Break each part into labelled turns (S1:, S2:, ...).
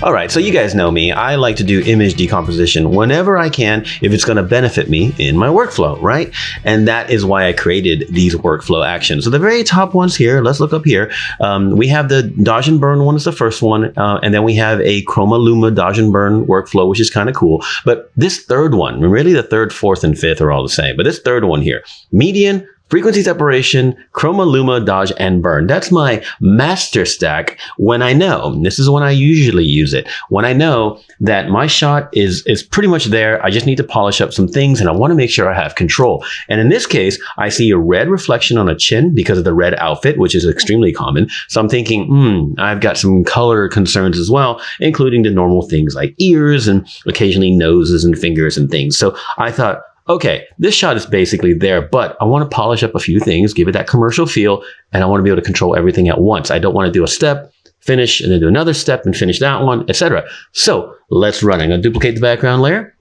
S1: All right, so you guys know me. I like to do image decomposition whenever I can if it's going to benefit me in my workflow, right? And that is why I created these workflow actions. So the very top ones here, let's look up here. We have the dodge and burn one is the first one, and then we have a chroma Luma dodge and burn workflow, which is kind of cool. But this third one, really the third, fourth, and fifth are all the same. But this third one here, median, frequency separation, chroma, Luma, dodge, and burn. That's my master stack when I know, this is when I usually use it, when I know that my shot is pretty much there. I just need to polish up some things and I want to make sure I have control. And in this case, I see a red reflection on a chin because of the red outfit, which is extremely common. So I'm thinking, I've got some color concerns as well, including the normal things like ears and occasionally noses and fingers and things. So I thought, okay, this shot is basically there, but I want to polish up a few things, give it that commercial feel, and I want to be able to control everything at once. I don't want to do a step, finish, and then do another step and finish that one, etc. So let's run. I'm going to duplicate the background layer,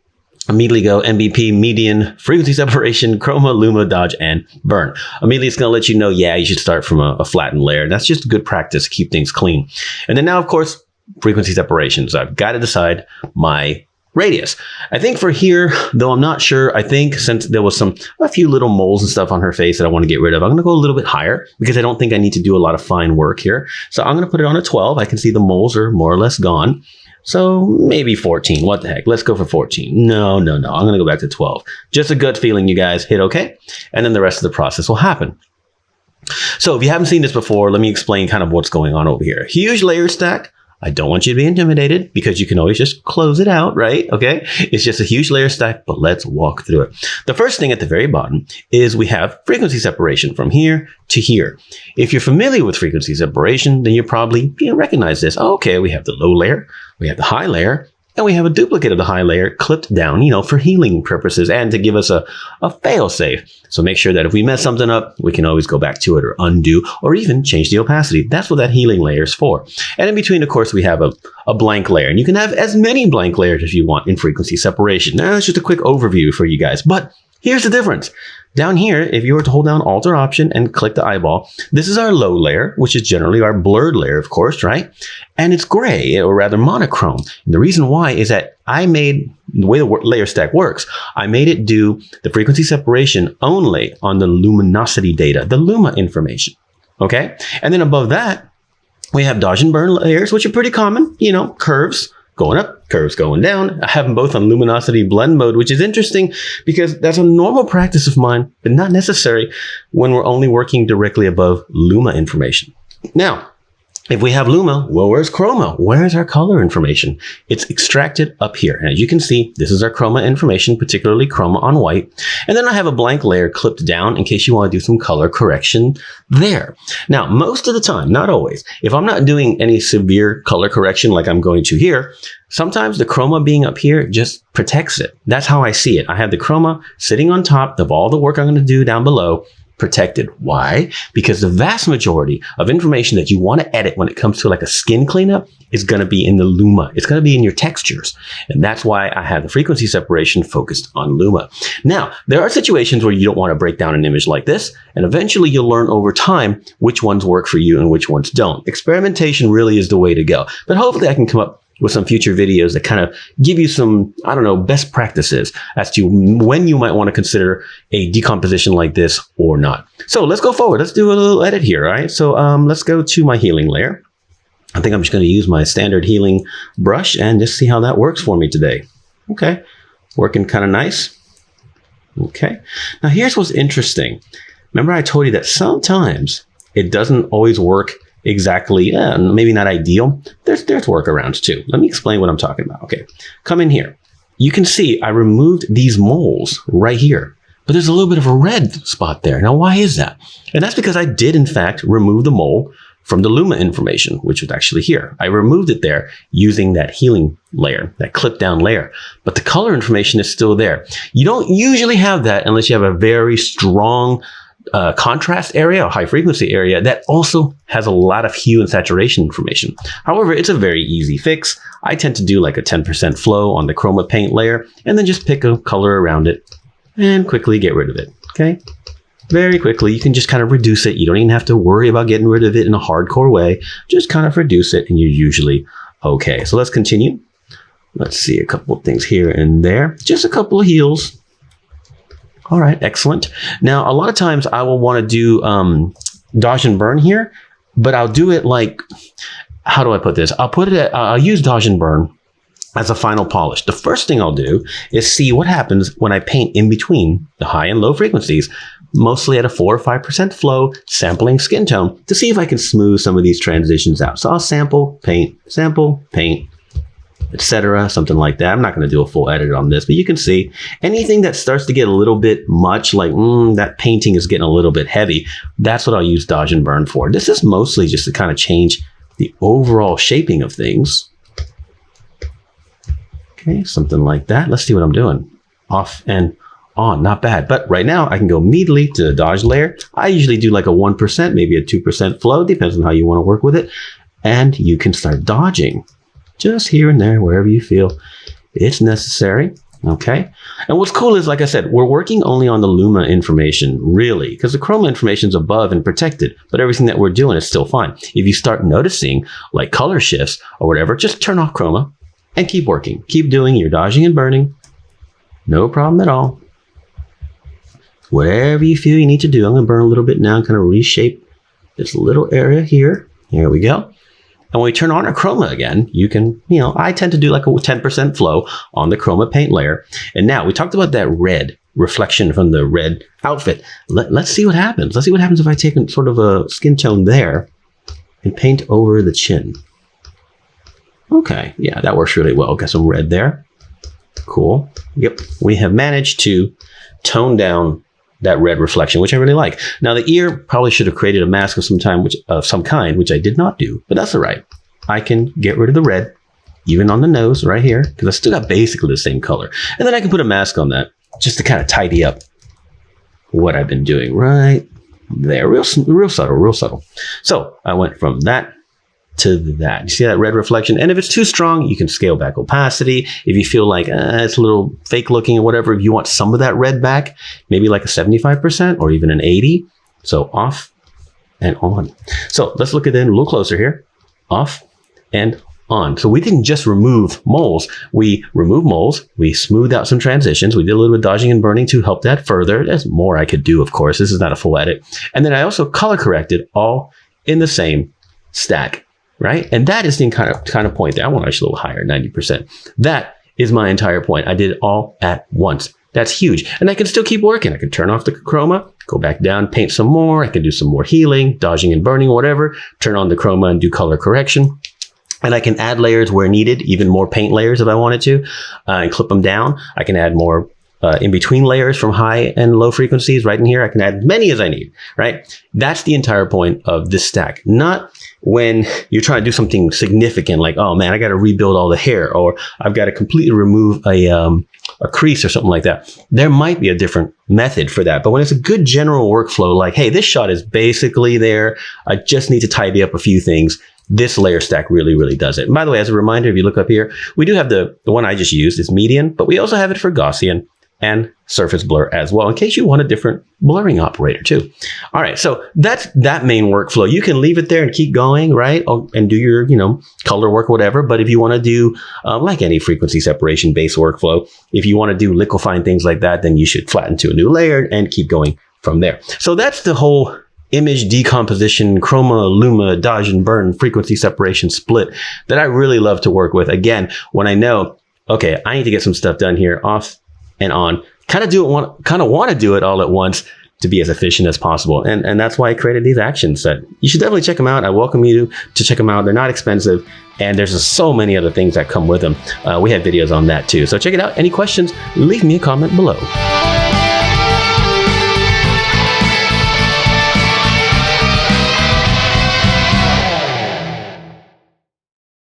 S1: immediately go NBP, median, frequency separation, chroma, Luma, dodge, and burn. Immediately it's going to let you know, yeah, you should start from a flattened layer. That's just good practice to keep things clean. And then now, of course, frequency separation. So I've got to decide my radius. I think for here, though I'm not sure, I think since there was a few little moles and stuff on her face that I want to get rid of, I'm going to go a little bit higher because I don't think I need to do a lot of fine work here. So I'm going to put it on a 12. I can see the moles are more or less gone. So maybe 14. What the heck? Let's go for 14. No. I'm going to go back to 12. Just a gut feeling, you guys. Hit OK. And then the rest of the process will happen. So if you haven't seen this before, let me explain kind of what's going on over here. Huge layer stack. I don't want you to be intimidated because you can always just close it out, right? Okay. It's just a huge layer stack, but let's walk through it. The first thing at the very bottom is we have frequency separation from here to here. If you're familiar with frequency separation, then you probably recognize this. Okay, we have the low layer, we have the high layer, and we have a duplicate of the high layer clipped down, for healing purposes and to give us a fail safe. So make sure that if we mess something up, we can always go back to it or undo or even change the opacity. That's what that healing layer is for. And in between, of course, we have a blank layer. And you can have as many blank layers as you want in frequency separation. Now, that's just a quick overview for you guys. But here's the difference. Down here, if you were to hold down Alt or Option and click the eyeball, this is our low layer, which is generally our blurred layer, of course, right? And it's gray, or rather monochrome. And the reason why is that I made, the way the layer stack works, I made it do the frequency separation only on the luminosity data, the Luma information, okay? And then above that, we have dodge and burn layers, which are pretty common, curves going up, curves going down. I have them both on luminosity blend mode, which is interesting because that's a normal practice of mine, but not necessary when we're only working directly above Luma information. Now, if we have Luma, well, where's chroma? Where's our color information? It's extracted up here. And as you can see, this is our chroma information, particularly chroma on white. And then I have a blank layer clipped down in case you want to do some color correction there. Now, most of the time, not always, if I'm not doing any severe color correction like I'm going to here, sometimes the chroma being up here just protects it. That's how I see it. I have the chroma sitting on top of all the work I'm going to do down below, protected. Why? Because the vast majority of information that you want to edit when it comes to like a skin cleanup is going to be in the Luma. It's going to be in your textures. And that's why I have the frequency separation focused on Luma. Now, there are situations where you don't want to break down an image like this, and eventually you'll learn over time which ones work for you and which ones don't. Experimentation really is the way to go. But hopefully I can come up with some future videos that kind of give you some, best practices as to when you might want to consider a decomposition like this or not. So let's go forward. Let's do a little edit here, all right? So let's go to my healing layer. I think I'm just going to use my standard healing brush and just see how that works for me today. Okay, working kind of nice. Okay, now here's what's interesting. Remember I told you that sometimes it doesn't always work exactly, maybe not ideal. There's workarounds too. Let me explain what I'm talking about. Okay, come in here. You can see I removed these moles right here, but there's a little bit of a red spot there. Now, why is that? And that's because I did in fact remove the mole from the Luma information, which was actually here. I removed it there using that healing layer, that clip down layer, but the color information is still there. You don't usually have that unless you have a very strong contrast area, or high frequency area that also has a lot of hue and saturation information. However, it's a very easy fix. I tend to do like a 10% flow on the chroma paint layer and then just pick a color around it and quickly get rid of it. Okay, very quickly. You can just kind of reduce it. You don't even have to worry about getting rid of it in a hardcore way. Just kind of reduce it and you're usually Okay, so let's continue. Let's see a couple of things here and there. Just a couple of heals. All right, excellent. Now, a lot of times I will want to do dodge and burn here, but I'll do it like, how do I put this? I'll use dodge and burn as a final polish. The first thing I'll do is see what happens when I paint in between the high and low frequencies, mostly at a 4 or 5% flow, sampling skin tone to see if I can smooth some of these transitions out. So I'll sample, paint, etc., something like that. I'm not going to do a full edit on this, but you can see anything that starts to get a little bit much, like that painting is getting a little bit heavy. That's what I'll use dodge and burn for. This is mostly just to kind of change the overall shaping of things. Okay, something like that. Let's see what I'm doing. Off and on, not bad. But right now I can go immediately to the dodge layer. I usually do like a 1%, maybe a 2% flow, depends on how you want to work with it. And you can start dodging just here and there, wherever you feel it's necessary. Okay. And what's cool is, like I said, we're working only on the Luma information, really, because the chroma information is above and protected, but everything that we're doing is still fine. If you start noticing like color shifts or whatever, just turn off chroma and keep working. Keep doing your dodging and burning. No problem at all. Whatever you feel you need to do. I'm going to burn a little bit now and kind of reshape this little area here. Here we go. And when we turn on our chroma again, you can, I tend to do like a 10% flow on the chroma paint layer. And now we talked about that red reflection from the red outfit. Let's see what happens. Let's see what happens if I take sort of a skin tone there and paint over the chin. Okay, yeah, that works really well. Got some red there. Cool. Yep, we have managed to tone down that red reflection, which I really like. Now the ear probably should have created a mask of some kind, which I did not do, but that's all right. I can get rid of the red, even on the nose right here, because I still got basically the same color. And then I can put a mask on that just to kind of tidy up what I've been doing right there. Real subtle, real subtle. So I went from that to that. You see that red reflection? And if it's too strong, you can scale back opacity. If you feel like it's a little fake looking or whatever, if you want some of that red back, maybe like a 75% or even an 80. So off and on. So let's look at it a little closer here. Off and on. So we didn't just remove moles. We removed moles. We smoothed out some transitions. We did a little bit of dodging and burning to help that further. There's more I could do, of course. This is not a full edit. And then I also color corrected all in the same stack. Right? And that is the kind of point there. I want to actually a little higher, 90%. That is my entire point. I did it all at once. That's huge. And I can still keep working. I can turn off the chroma, go back down, paint some more. I can do some more healing, dodging and burning, whatever. Turn on the chroma and do color correction. And I can add layers where needed, even more paint layers if I wanted to, and clip them down. I can add more in between layers from high and low frequencies right in here. I can add as many as I need, right? That's the entire point of this stack. Not when you're trying to do something significant like, oh man, I got to rebuild all the hair, or I've got to completely remove a crease or something like that. There might be a different method for that. But when it's a good general workflow, like, hey, this shot is basically there. I just need to tidy up a few things. This layer stack really, really does it. And by the way, as a reminder, if you look up here, we do have the one I just used is median, but we also have it for Gaussian and surface blur as well, in case you want a different blurring operator too. All right, so that's that main workflow. You can leave it there and keep going, right? And do your, color work, whatever. But if you want to do like any frequency separation based workflow, if you want to do liquefying things like that, then you should flatten to a new layer and keep going from there. So that's the whole image decomposition, chroma, Luma, dodge and burn, frequency separation split that I really love to work with. Again, when I know, okay, I need to get some stuff done here, off and on, kind of want to do it all at once to be as efficient as possible. And that's why I created these actions that you should definitely check them out. I welcome you to check them out. They're not expensive. And there's just so many other things that come with them. We have videos on that too. So check it out. Any questions, leave me a comment below.